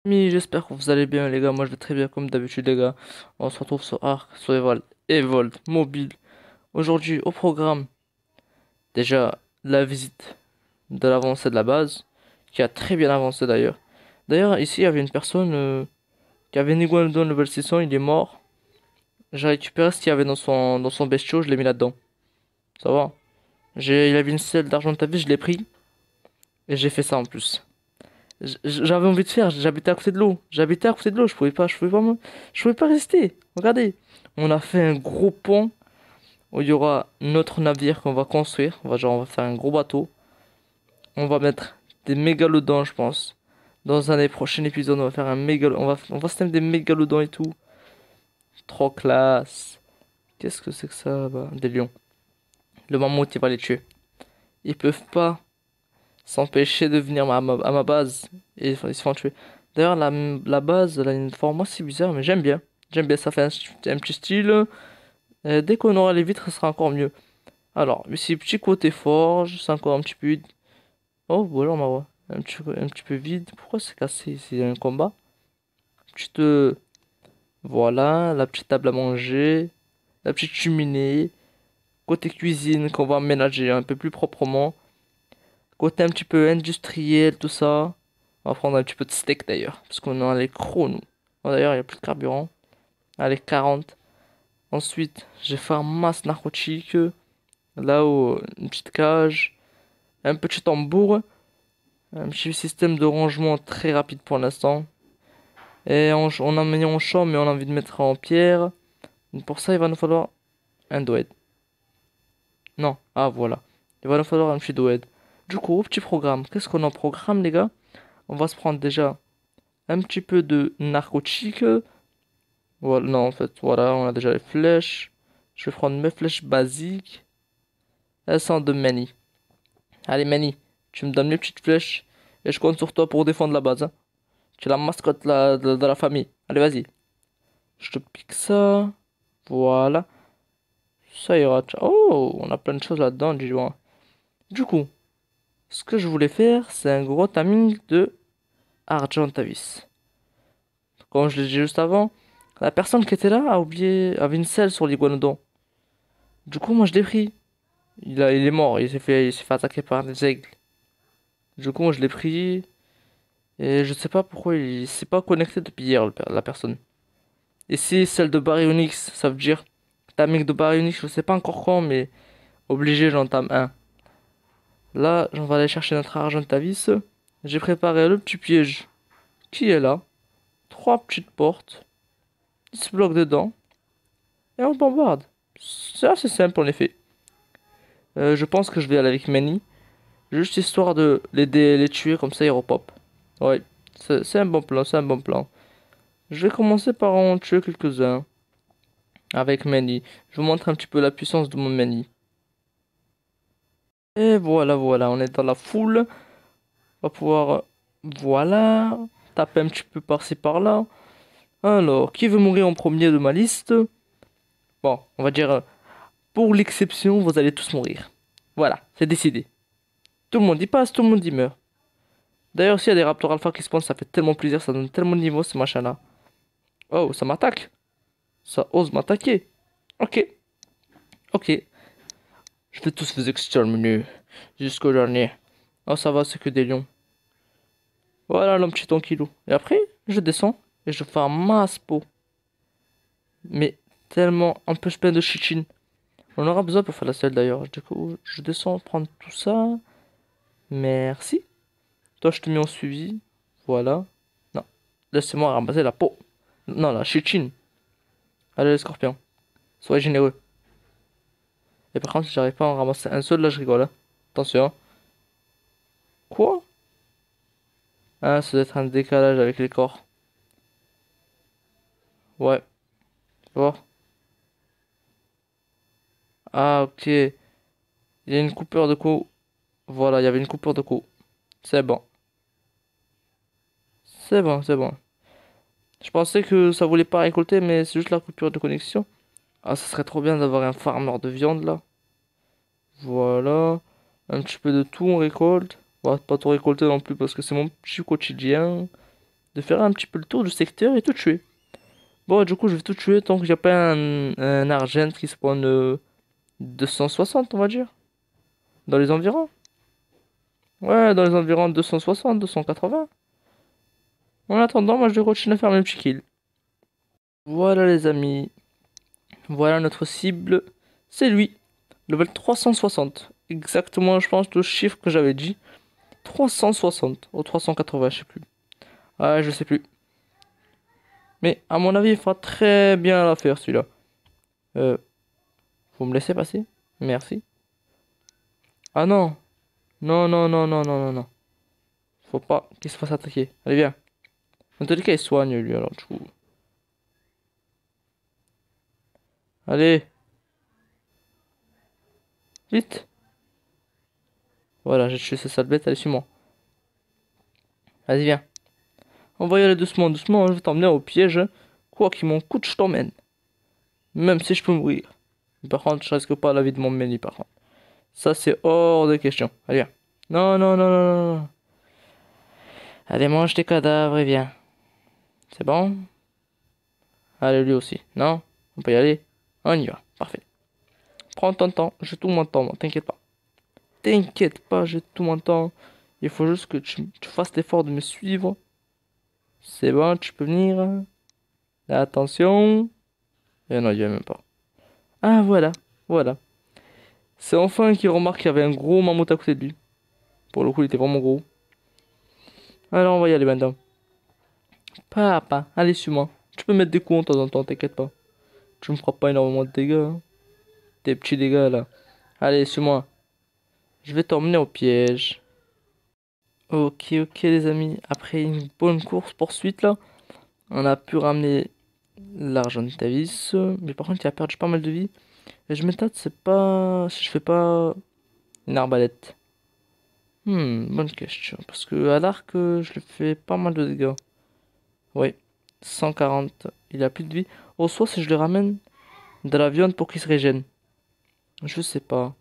Mais j'espère que vous allez bien les gars, moi je vais très bien comme d'habitude les gars. On se retrouve sur Ark, sur Evolt, mobile. Aujourd'hui au programme, déjà la visite de l'avancée de la base, qui a très bien avancé d'ailleurs. D'ailleurs ici il y avait une personne qui avait une Iguanodon level 600, il est mort. J'ai récupéré ce qu'il y avait dans son bestiau, je l'ai mis là-dedans. Ça va. Il avait une selle d'argent de ta vie, je l'ai pris et j'ai fait ça en plus. J'avais envie de faire, j'habitais à côté de l'eau. J'habitais à côté de l'eau, je pouvais pas résister. Regardez, on a fait un gros pont où il y aura notre navire qu'on va construire. On va faire un gros bateau. On va mettre des mégalodons, je pense. Dans un des prochains épisodes, on va faire un on va se mettre des mégalodons et tout. Trop classe. Qu'est-ce que c'est que ça, bah? Des lions. Le mammouth, il va les tuer. Ils peuvent pas s'empêcher de venir à ma base et ils se font tuer. D'ailleurs, la base, elle a une forme assez bizarre, mais j'aime bien. J'aime bien, ça fait un petit style. Dès qu'on aura les vitres, ça sera encore mieux. Alors, ici, petit côté forge, c'est encore un petit peu vide. Oh, voilà, on voit. Un petit peu vide. Pourquoi c'est cassé? C'est un combat. Petite, voilà, la petite table à manger, la petite cheminée. Côté cuisine qu'on va aménager un peu plus proprement. Côté un petit peu industriel, tout ça. On va prendre un petit peu de steak d'ailleurs. Parce qu'on a les crocs, nous. Oh, d'ailleurs, il n'y a plus de carburant. Allez, 40. Ensuite, j'ai fait un masse narcotique. Là-haut, une petite cage. Un petit tambour. Un petit système de rangement très rapide pour l'instant. Et on a mis en champ, mais on a envie de mettre en pierre. Donc pour ça, il va nous falloir un doed. Non, ah voilà. Il va nous falloir un petit doed. Du coup, au petit programme. Qu'est-ce qu'on a en programme, les gars? On va se prendre déjà un petit peu de narcotique. Voilà, non, en fait, voilà, on a déjà les flèches. Je vais prendre mes flèches basiques. Elles sont de Manny. Allez, Manny, tu me donnes mes petites flèches. Et je compte sur toi pour défendre la base, hein. Tu es la mascotte de la famille. Allez, vas-y. Je te pique ça. Voilà. Ça ira. Oh, on a plein de choses là-dedans, dis-moi. Du coup, ce que je voulais faire, c'est un gros timing de Argentavis. Comme je l'ai dit juste avant, la personne qui était là a oublié, avait une selle sur l'iguanodon. Du coup, moi je l'ai pris. Il est mort, il s'est fait attaquer par des aigles. Du coup, moi je l'ai pris et je sais pas pourquoi il s'est pas connecté depuis hier, la personne. Ici, celle de Baryonyx, ça veut dire timing de Baryonyx, je sais pas encore quand, mais obligé, j'entame un. Là, on va aller chercher notre Argentavis. J'ai préparé le petit piège qui est là. Trois petites portes, 10 blocs dedans et on bombarde. C'est assez simple en effet. Je pense que je vais aller avec Manny. Juste histoire de les tuer, comme ça ils repop. Ouais, c'est un bon plan, c'est un bon plan. Je vais commencer par en tuer quelques-uns avec Manny. Je vous montre un petit peu la puissance de mon Manny. Et voilà, voilà, on est dans la foule. On va pouvoir, voilà, taper un petit peu par-ci par-là. Alors, qui veut mourir en premier de ma liste? Bon, on va dire, pour l'exception, vous allez tous mourir. Voilà, c'est décidé. Tout le monde y passe, tout le monde y meurt. D'ailleurs, s'il y a des Raptors Alpha qui spawnent, ça fait tellement plaisir, ça donne tellement de niveau, ce machin-là. Oh, ça m'attaque. Ça ose m'attaquer. Ok, ok. Je vais tous vous exterminer. Jusqu'au dernier. Oh, ça va, c'est que des lions. Voilà l'homme petit tranquillou. Et après, je descends et je fais un masse pot. Mais tellement un peu plein de chichine. On aura besoin pour faire la selle d'ailleurs. Du coup, je descends prendre tout ça. Merci. Toi, je te mets en suivi. Voilà. Non. Laissez-moi ramasser la peau. Non, la chichine. Allez, les scorpions. Soyez généreux. Et par contre, si j'arrive pas à en ramasser un seul, là, je rigole, hein. Attention. Quoi? Ah, ça doit être un décalage avec les corps. Ouais. Tu vois? Ah, ok. Il y a une coupure de cou. Voilà, il y avait une coupure de cou. C'est bon. C'est bon, c'est bon. Je pensais que ça voulait pas récolter, mais c'est juste la coupure de connexion. Ah, ça serait trop bien d'avoir un farmer de viande, là. Voilà. Un petit peu de tout, on récolte. On va pas tout récolter non plus parce que c'est mon petit quotidien. de faire un petit peu le tour du secteur et tout tuer. Bon, du coup, je vais tout tuer tant qu'il n'y a pas un argent qui spawn 260, on va dire. Dans les environs. Ouais, dans les environs 260, 280. En attendant, moi je vais continuer à faire mes petits kills. Voilà les amis. Voilà notre cible. C'est lui. Level 360. Exactement, je pense, le chiffre que j'avais dit. 360. Ou 380, je sais plus. Ah, je sais plus. Mais à mon avis, il fera très bien l'affaire celui-là. Euh, vous me laissez passer? Merci. Ah non. Non, non, non, non, non, non, non. Faut pas qu'il se fasse attaquer. Allez, viens. En tous les cas, il soigne lui alors du coup. Allez, vite. Voilà, j'ai tué cette sale bête, allez, suis-moi. Vas-y, viens. On va y aller doucement, doucement, je vais t'emmener au piège. Quoi qu'il m'en coûte, je t'emmène. Même si je peux mourir. Par contre, je risque pas la vie de mon menu, par contre. Ça, c'est hors de question. Allez, viens. Non, non, non, non, non, non. Allez, mange tes cadavres et viens. C'est bon? Allez, lui aussi. Non? On peut y aller? On y va. Parfait. Prends ton temps. J'ai tout mon temps, moi. T'inquiète pas. T'inquiète pas, j'ai tout mon temps. Il faut juste que tu fasses l'effort de me suivre. C'est bon, tu peux venir. Attention. Et non, il vient même pas. Ah, voilà. Voilà. C'est enfin qu'il remarque qu'il y avait un gros mammouth à côté de lui. Pour le coup, il était vraiment gros. Alors, on va y aller maintenant. Papa, allez, suis-moi. Tu peux mettre des coups de temps en temps, t'inquiète pas. Tu me feras pas énormément de dégâts, hein. Des petits dégâts, là. Allez, suis-moi. Je vais t'emmener au piège. Ok, ok, les amis. Après une bonne course poursuite, là, on a pu ramener l'argent de Tavis. Mais par contre, il a perdu pas mal de vie. Et je me tâte, c'est pas... Si je fais pas une arbalète. Bonne question. Parce que à l'arc, je lui fais pas mal de dégâts. Oui, 140. Il a plus de vie. Au soit, si je lui ramène de la viande pour qu'il se régène. Je sais pas.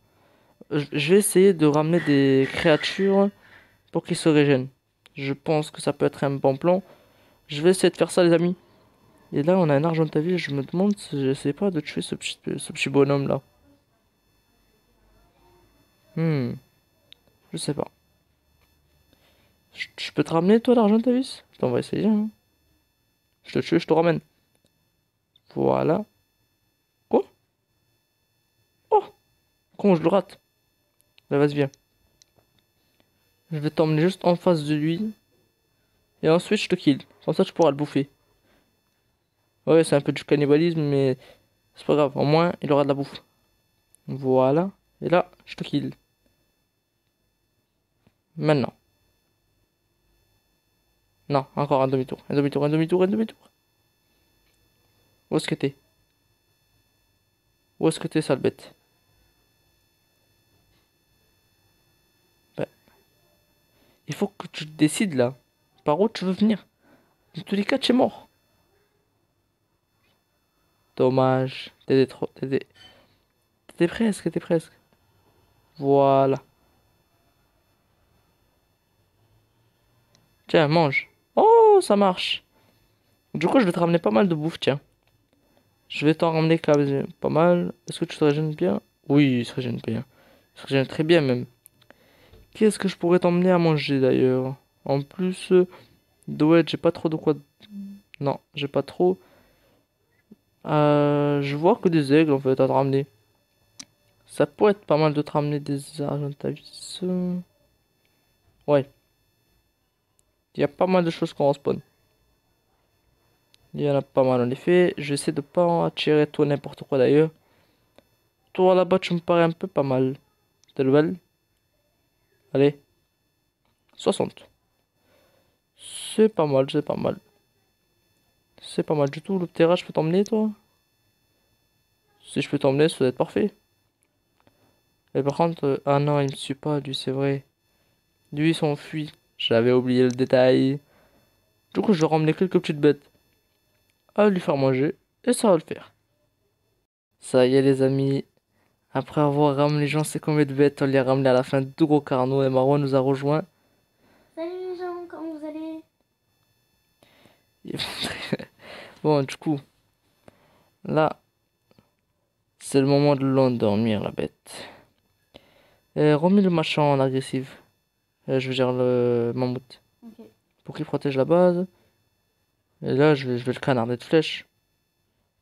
Je vais essayer de ramener des créatures pour qu'ils se régènent. Je pense que ça peut être un bon plan. Je vais essayer de faire ça, les amis. Et là, on a un argent de ta vie. Je me demande si j'essaie pas de tuer ce petit bonhomme là. Hmm, je sais pas. Je peux te ramener, toi, l'argent de ta vie? Attends, on va essayer, hein. Je te tue, je te ramène. Voilà. Quoi? Oh! Con, je le rate. Là, vas-y, viens. Je vais t'emmener juste en face de lui. Et ensuite, je te kill. Comme ça, tu pourras le bouffer. Ouais, c'est un peu du cannibalisme, mais c'est pas grave. Au moins, il aura de la bouffe. Voilà. Et là, je te kill. Maintenant. Non, encore un demi-tour. Un demi-tour, un demi-tour, un demi-tour. Où est-ce que t'es? Où est-ce que t'es, sale bête? Ben, il faut que tu te décides là. Par où tu veux venir? Dans tous les cas, tu es mort. Dommage. T'étais trop. T'étais presque, t'étais presque. Voilà. Tiens, mange. Oh, ça marche. Du coup, je vais te ramener pas mal de bouffe, tiens. Je vais t'en ramener quand même pas mal. Est-ce que tu te régènes bien? Oui, il se régène bien. Il se régène très bien même. Qu'est-ce que je pourrais t'emmener à manger d'ailleurs? En plus, ouais, j'ai pas trop de quoi. Non, j'ai pas trop. Je vois que des aigles en fait à te ramener. Ça pourrait être pas mal de te ramener des argentavis. Ouais, il y a pas mal de choses qu'on respawn. Il y en a pas mal en effet. Je vais essayer de pas en attirer toi n'importe quoi d'ailleurs. Toi là-bas, tu me parais un peu pas mal. T'es level? Allez, 60. C'est pas mal, c'est pas mal. C'est pas mal du tout. Le terrain, je peux t'emmener toi? Si je peux t'emmener, ça doit être parfait. Mais par contre, ah non, il me suit pas, lui, c'est vrai. Lui, il s'enfuit. J'avais oublié le détail. Du coup, je vais ramener quelques petites bêtes à lui faire manger. Et ça va le faire. Ça y est, les amis. Après avoir ramené j'en sais combien de bêtes, on les a ramené à la fin. Deux gros carnot et Marwan nous a rejoint. Salut les gens, comment vous allez? Bon, du coup, là, c'est le moment de l'endormir, la bête. Remets le machin en agressif. Je veux dire le mammouth. Ok. Pour qu'il protège la base. Et là, je vais le canarder de flèches.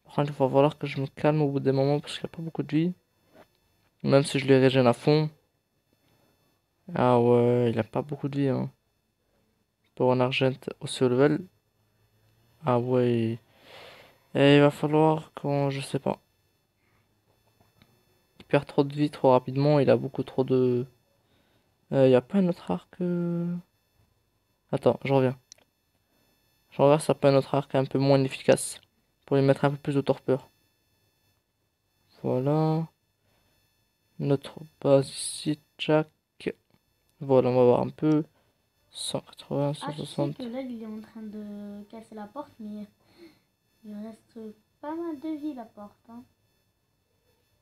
Par contre, il va falloir que je me calme au bout des moments parce qu'il n'y a pas beaucoup de vie. Même si je les régène à fond. Ah ouais, il a pas beaucoup de vie, hein. Pour un argent aussi haut level. Ah ouais. Et il va falloir qu'on... Je sais pas. Il perd trop de vie trop rapidement. Il a beaucoup trop de... Il y a pas un autre arc... Attends, je reviens. Je regarde si ça pas un autre arc un peu moins efficace. Pour lui mettre un peu plus de torpeur. Voilà. Notre base ici, Jack. Voilà, on va voir un peu. 180, Ah, tu sais 160. que là, il est en train de casser la porte, mais il reste pas mal de vie, la porte. Hein.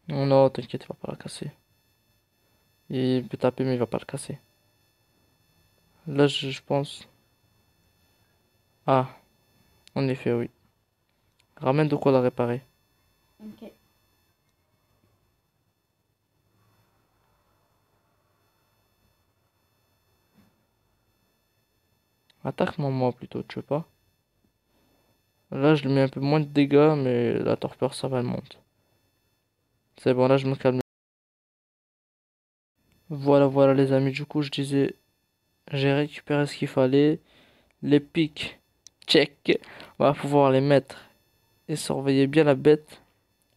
Non, non, t'inquiète, il va pas la casser. Il peut taper, mais il va pas le casser. Là, je pense. Ah, en effet, oui. Ramène de quoi la réparer. Ok. Attaque-moi moi plutôt, tu veux pas? Là, je lui mets un peu moins de dégâts, mais la torpeur, ça va, elle monte. C'est bon, là, je me calme. Voilà, voilà, les amis. Du coup, je disais, j'ai récupéré ce qu'il fallait. Les pics, check. On va pouvoir les mettre et surveiller bien la bête.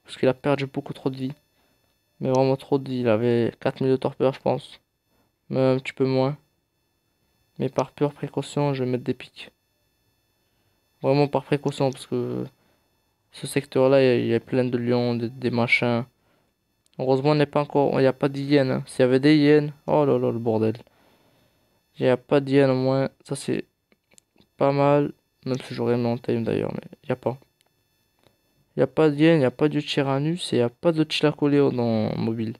Parce qu'il a perdu beaucoup trop de vie. Mais vraiment trop de vie. Il avait 4000 de torpeur, je pense. Même un petit peu moins. Mais par pure précaution, je vais mettre des pics. Vraiment par précaution, parce que ce secteur-là, il y a plein de lions, des machins. Heureusement, on n'est pas encore, il n'y a pas d'hyènes, hein. S'il y avait des hyènes, oh là là, le bordel. Il n'y a pas d'hyènes au moins, ça c'est pas mal. Même si j'aurais aimé en time d'ailleurs, mais il n'y a pas. Il n'y a pas d'hyènes, il n'y a pas de tyrannus et il n'y a pas de tchilacoleo dans mobile.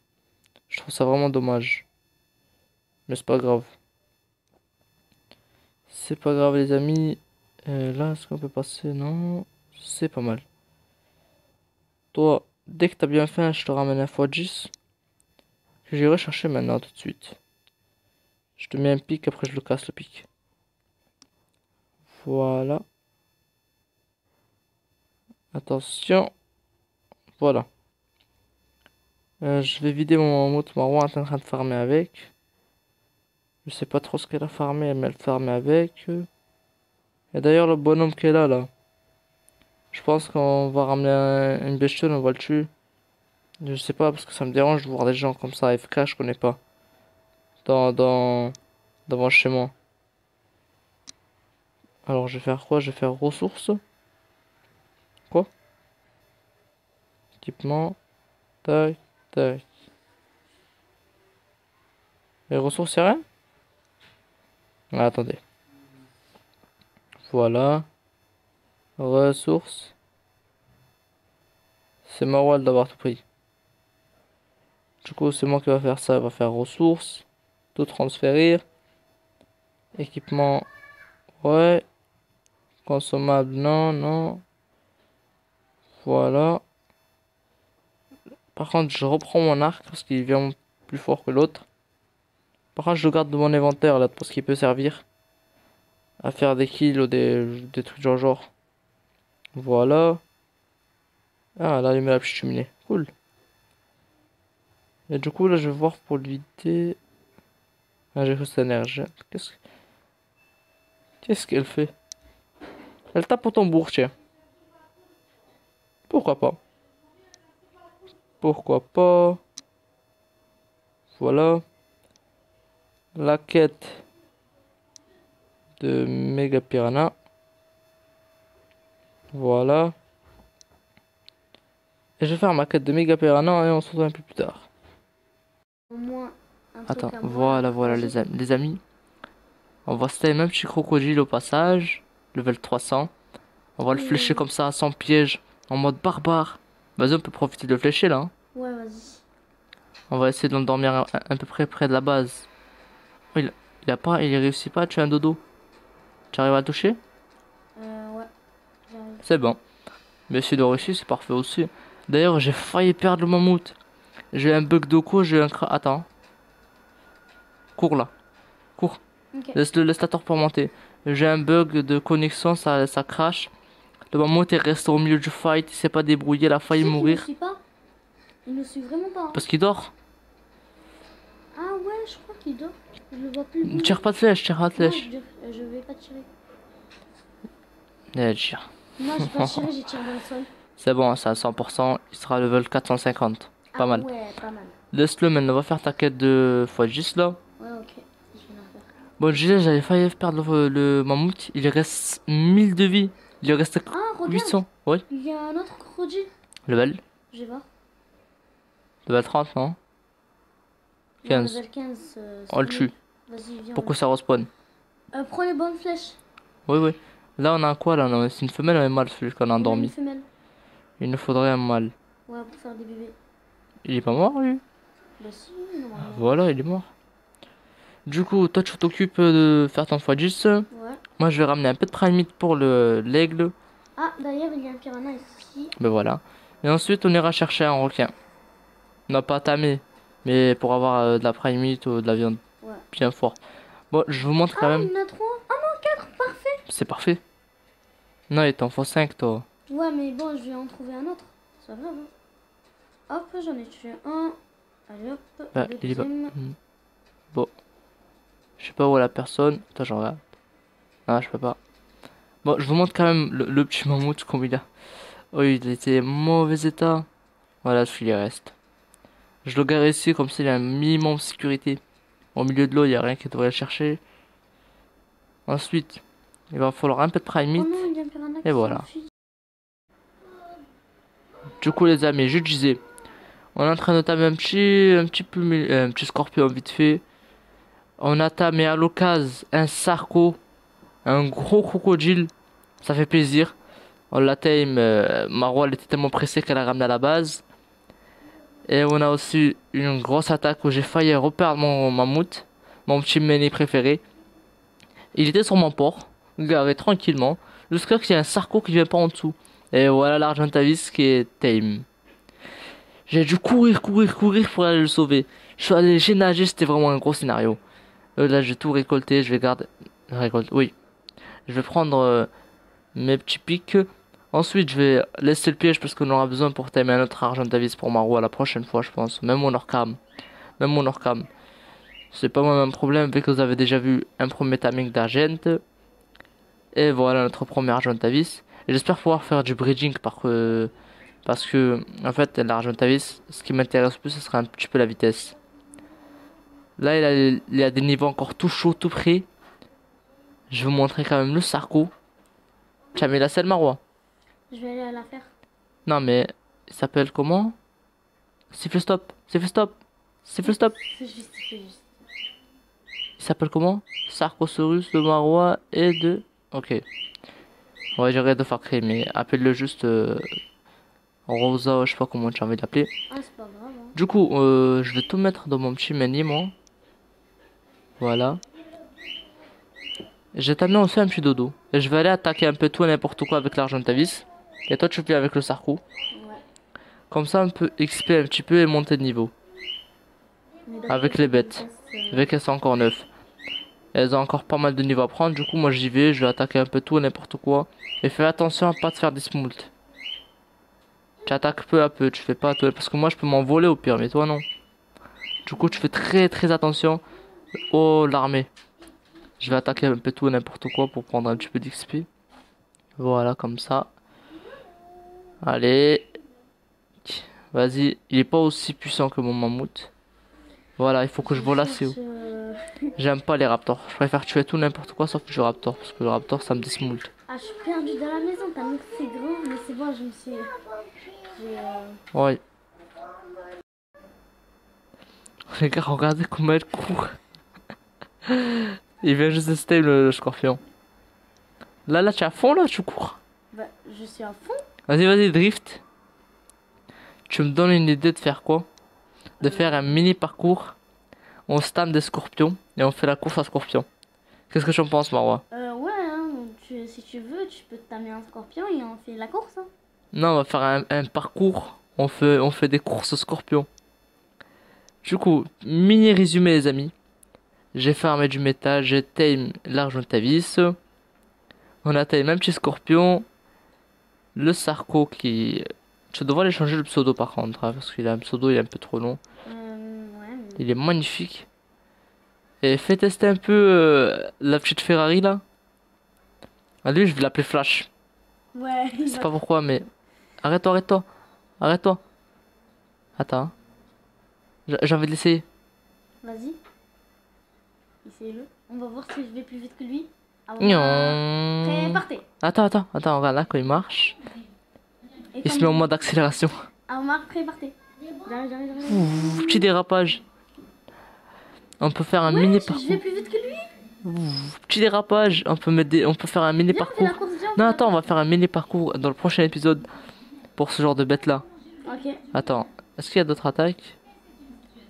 Je trouve ça vraiment dommage. Mais c'est pas grave. C'est pas grave les amis. Là, est-ce qu'on peut passer? Non. C'est pas mal. Toi, dès que t'as bien faim, je te ramène un x10. Que j'irai chercher maintenant tout de suite. Je te mets un pic, après je le casse le pic. Voilà. Attention. Voilà. Je vais vider mon mammouth. Marwan est en train de farmer avec. Je sais pas trop ce qu'elle a farmé, mais elle farme avec. Et d'ailleurs, le bonhomme qui est là. Je pense qu'on va ramener une bestiole, on va le tuer. Je sais pas, parce que ça me dérange de voir des gens comme ça, AFK, je connais pas. Devant chez moi. Alors, je vais faire quoi? Je vais faire ressources. Quoi? Équipement. Tac, tac. Les ressources, y'a rien? Ah, attendez. Voilà. Ressources. C'est Marwal d'avoir tout pris. Du coup, c'est moi qui va faire ça. Il va faire ressources. Tout transférer. Équipement. Ouais. Consommable. Non, non. Voilà. Par contre, je reprends mon arc parce qu'il vient plus fort que l'autre. Par contre, je le garde dans mon inventaire là parce qu'il peut servir à faire des kills ou des trucs genre. Voilà. Ah, là, il met la petite cheminée. Cool. Et du coup, là, je vais voir pour lui vider. Ah, j'ai juste énergie. Qu'est-ce qu'elle fait? Elle tape au tambour, tiens. Pourquoi pas? Pourquoi pas? Voilà. La quête de Mega Piranha. Voilà. Et je vais faire ma quête de Mega Piranha et on se retrouve un peu plus tard. Au moins, un Attends, truc à moi, voilà, là. voilà Vas-y. les amis. On va se un petit crocodile au passage. Level 300. On va le flécher Ouh. comme ça, sans piège. En mode barbare. Vas-y, on peut profiter de le flécher là, hein. Ouais, vas-y. On va essayer de l'endormir à peu près de la base. Oh, il réussit pas à tuer un dodo. Tu arrives à le toucher? Ouais. C'est bon. Mais si de réussir, c'est parfait aussi. D'ailleurs, j'ai failli perdre le mammouth. J'ai un bug de quoi, j'ai un Attends. Cours là. Cours. Ok. Laisse la torpille pour monter. J'ai un bug de connexion, ça crash. Le mammouth est resté au milieu du fight, il s'est pas débrouillé, il a Tu failli sais qu'il ne mourir. suit pas. Il ne suit vraiment pas. Hein. Parce qu'il dort. Ah ouais, je crois qu'il dort. Je le vois plus bouger. Tire pas de flèche, tire pas de Non, flèche. je vais pas tirer. Tire. Non, j'ai pas tiré, j'ai tiré dans le sol. C'est bon, c'est à 100%, il sera level 450. Pas Ah mal. ouais, pas mal. Laisse-le maintenant, va faire ta quête de x10 là. Ouais, ok. Je vais la faire. Bon, je disais, j'avais failli perdre le mammouth, il reste 1000 de vie. Il lui reste Ah, regarde. 800. Oui. Il y a un autre crocodile. Level. Je vais voir. Level 30, non? Non, 15. level 15. On le tue. Vas-y, viens. Pourquoi ça respawn? Prends les bonnes flèches. Oui, oui. Là, on a quoi là? C'est une femelle ou un mâle celui qu'on a On a une endormi? femelle. Il nous faudrait un mâle. Ouais, pour faire des bébés. Il est pas mort lui? Bah si, normalement. Voilà, il est mort. Du coup, toi tu t'occupes de faire ton x10. Ouais. Moi je vais ramener un peu de primite pour l'aigle. Ah, d'ailleurs, il y a un piranha ici. Ben voilà. Et ensuite on ira chercher un requin. On n'a pas tamé. Mais pour avoir de la primite ou de la viande Ouais. bien fort. Bon, je vous montre quand Ah, même. il y en a 3. Ah non, 4, parfait. C'est parfait. Non, il t'en faut 5 toi. Ouais, mais bon, je vais en trouver un autre. C'est pas grave. Hein. Hop, j'en ai tué un. Allez hop, Bah, le il est pas. deuxième. Bon. Je sais pas où est la personne. Attends, je regarde. Ah, je peux pas. Bon, je vous montre quand même le petit mammouth comme il a. Oh, il était en mauvais état. Voilà, celui-là reste. Je le gare ici comme s'il y a un minimum de sécurité. Au milieu de l'eau, il n'y a rien qui devrait le chercher. Ensuite, il va falloir un peu de Oh primite. non, il y a un piranha Et qui voilà. s'enfuit. Du coup, les amis, je disais, on est en train de tamer un petit scorpion vite fait. On a tamé à l'occasion un sarco, un gros crocodile. Ça fait plaisir. On l'a tame. Marwa, elle était tellement pressée qu'elle a ramené à la base. Et on a aussi une grosse attaque où j'ai failli reperdre mon mammouth, mon petit mené préféré. Il était sur mon port, garé tranquillement, jusqu'à qu'il y ait un sarco qui vient pas en dessous. Et voilà l'Argentavis qui est tame. J'ai dû courir pour aller le sauver. J'ai nagé, c'était vraiment un gros scénario. Là, j'ai tout récolté, je vais garder. Oui. Je vais prendre mes petits pics. Ensuite, je vais laisser le piège parce qu'on aura besoin pour tamer un autre Argentavis pour Maro la prochaine fois, je pense. Même mon Orcam. C'est pas moi même problème vu que vous avez déjà vu un premier timing d'Argent. Et voilà notre premier Argentavis. Et j'espère pouvoir faire du breeding parce que en fait l'Argentavis, ce qui m'intéresse plus, ce sera un petit peu la vitesse. Là il a des niveaux encore tout chauds, tout près. Je vais vous montrer quand même le Sarco. Tu as mis la selle Marois? Je vais aller à la faire. Non mais il s'appelle comment? Siffle stop. C'est juste. Il s'appelle comment? Sarcosaurus de Marois et de... Ok. Ouais, j'arrête de faire créer, mais appelle-le juste Rosa, je sais pas comment tu as envie de l'appeler. Ah, c'est pas grave. Hein. Du coup, je vais tout mettre dans mon petit menu, moi. Voilà. J'ai t'amené aussi un petit dodo. Et je vais aller attaquer un peu tout et n'importe quoi avec l'Argentavis. Et toi, tu fais avec le Sarco. Ouais. Comme ça, on peut XP un petit peu et monter de niveau. Avec les bêtes. Vu qu'elles sont encore neuves. Elles ont encore pas mal de niveaux à prendre. Du coup, moi j'y vais. Je vais attaquer un peu tout et n'importe quoi. Et fais attention à pas te faire des smolts. Tu attaques peu à peu. Tu fais pas tout. Parce que moi je peux m'envoler au pire. Mais toi non. Du coup, tu fais très attention. Oh, l'armée. Je vais attaquer un peu tout et n'importe quoi pour prendre un petit peu d'XP. Voilà, comme ça. Allez. Vas-y. Il est pas aussi puissant que mon mammouth. Voilà, il faut que je vole assez haut. J'aime pas les raptors. Je préfère tuer tout n'importe quoi sauf le raptor. Parce que le raptor ça me dismoult. Ah, je suis perdue dans la maison. T'as mis que c'est grand, mais c'est bon, je me suis. Ouais. Les gars, regardez comment elle court. Il vient juste de stable le scorpion. Là, tu es à fond là, tu cours. Bah, je suis à fond. Vas-y, drift. Tu me donnes une idée de faire quoi? De faire un mini parcours. On stam des scorpions et on fait la course à scorpions. Qu'est-ce que tu en penses, Marwa? Ouais, hein, tu si tu veux, tu peux t'amener un scorpion et on fait la course. Hein. Non, on va faire un parcours. On fait des courses scorpions. Du coup, mini résumé les amis. J'ai farmé du métal, j'ai tame l'argent Tavis. On a tame un petit scorpion. Le Sarko qui... Tu devrais aller changer le pseudo par contre, hein, parce qu'il a un pseudo, il est un peu trop long. Ouais, mais... Il est magnifique. Et fais tester un peu la petite Ferrari là. Ah, lui, je vais l'appeler Flash. Ouais, Je sais pas pourquoi, mais... Arrête-toi, arrête-toi. Arrête-toi. Attends. Hein. J'ai envie de l'essayer. Vas-y. Essayez-le. On va voir si je vais plus vite que lui. Ah, Gnon. Prêt, partez. Attends, regarde là, quand il marche, Et il se comme- met en mode accélération. Ah, Omar, prêt, partez. J'arrive. Ouh, petit dérapage. On peut faire un Ouais, mini je parcours. vais plus vite que lui. Petit dérapage. On peut mettre on peut faire un mini Viens, on fait parcours. la course, viens. Non, attends, on va faire un mini parcours dans le prochain épisode pour ce genre de bête là. Ok. Attends, est-ce qu'il y a d'autres attaques?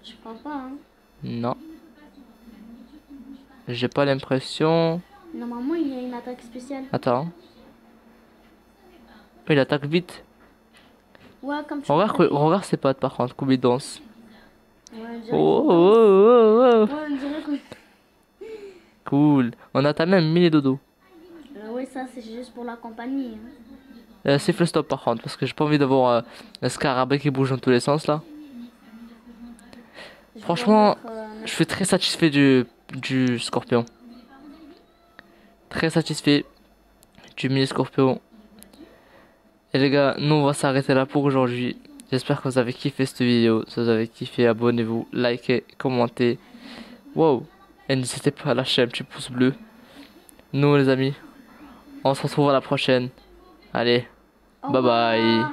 Je pense pas, hein. Non. J'ai pas l'impression. Normalement, il y a une attaque spéciale. Attends. Il attaque vite. Ouais, comme tu Regarde ses pattes par contre, comme il danse. Ouais, on dirait Oh, qu'il oh, danse. oh, oh, oh. Ouais, on dirait que... Cool. On a tamé un mini dodo. ouais, ça, c'est juste pour la compagnie. Hein. Siffle stop par contre, parce que j'ai pas envie d'avoir un scarabée qui bouge dans tous les sens là. Je vais Franchement, mettre, je suis très satisfait du scorpion. Très satisfait du mini scorpion. Et les gars, nous on va s'arrêter là pour aujourd'hui. J'espère que vous avez kiffé cette vidéo. Si vous avez kiffé, abonnez-vous, likez, commentez. Wow. Et n'hésitez pas à lâcher un petit pouce bleu. Nous les amis, on se retrouve à la prochaine. Allez, Au bye bye. revoir.